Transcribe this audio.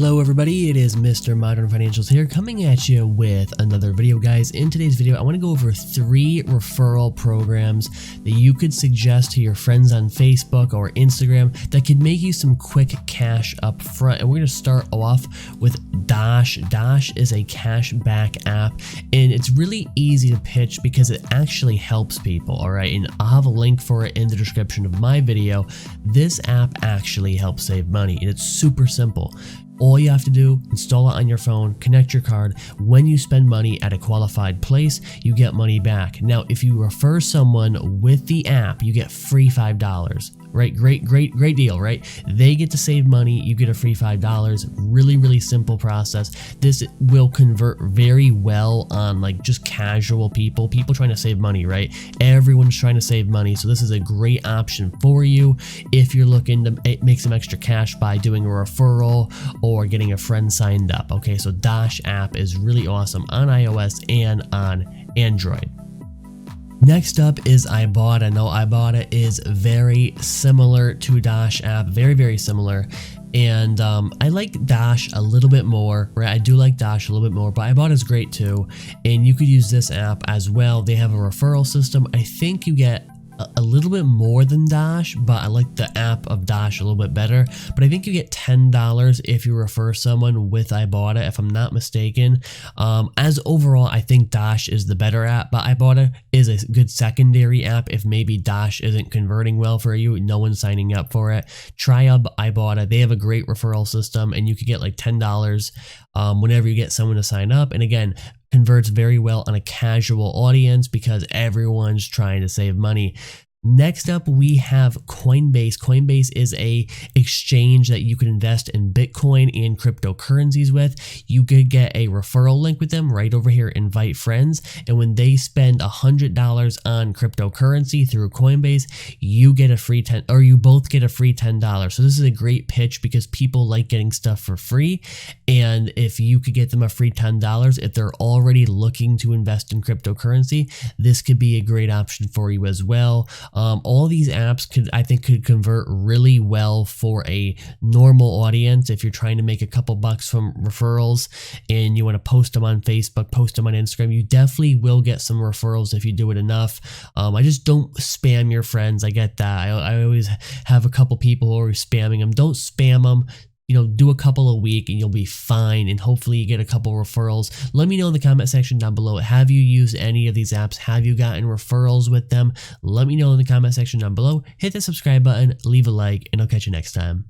Hello everybody, it is Mr. Modern Financials here coming at you with another video, guys. In today's video, I want to go over 3 referral programs that you could suggest to your friends on Facebook or Instagram that could make you some quick cash up front. And we're going to start off with Dash. Dash is a cashback app, and it's really easy to pitch because it actually helps people, all right? And I'll have a link for it in the description of my video. This app actually helps save money, and it's super simple. All you have to do, install it on your phone, connect your card. When you spend money at a qualified place, you get money back. Now, if you refer someone with the app, you get free $5. Right? Great deal, right? They get to save money, you get a free $5. Really simple process. This will convert very well on like just casual people trying to save money, right? Everyone's trying to save money, so this is a great option for you if you're looking to make some extra cash by doing a referral or getting a friend signed up. Okay, so Dash app is really awesome on iOS and on Android. Next up is Ibotta. Now, Ibotta is very similar to Dash app, very similar. And I like Dash a little bit more, right? I do like Dash a little bit more, but Ibotta is great too. And you could use this app as well. They have a referral system. I think you get a little bit more than Dash, but I like the app of Dash a little bit better. But I think you get $10 if you refer someone with Ibotta, if I'm not mistaken. As overall, I think Dash is the better app, but Ibotta is a good secondary app if maybe Dash isn't converting well for you, no one's signing up for it. Try Ibotta. They have a great referral system, and you could get like $10 whenever you get someone to sign up. And again, converts very well on a casual audience because everyone's trying to save money. Next up, we have Coinbase. Coinbase is a exchange that you can invest in Bitcoin and cryptocurrencies with. You could get a referral link with them right over here, invite friends. And when they spend $100 on cryptocurrency through Coinbase, you get a free you both get a free $10. So this is a great pitch because people like getting stuff for free. And if you could get them a free $10, if they're already looking to invest in cryptocurrency, this could be a great option for you as well. All these apps could convert really well for a normal audience. If you're trying to make a couple bucks from referrals and you want to post them on Facebook, post them on Instagram, you definitely will get some referrals if you do it enough. I just don't spam your friends. I get that. I always have a couple people who are spamming them. Don't spam them. You know, do a couple a week and you'll be fine, and hopefully you get a couple referrals. Let me know in the comment section down below. Have you used any of these apps? Have you gotten referrals with them? Let me know in the comment section down below. Hit the subscribe button, leave a like, and I'll catch you next time.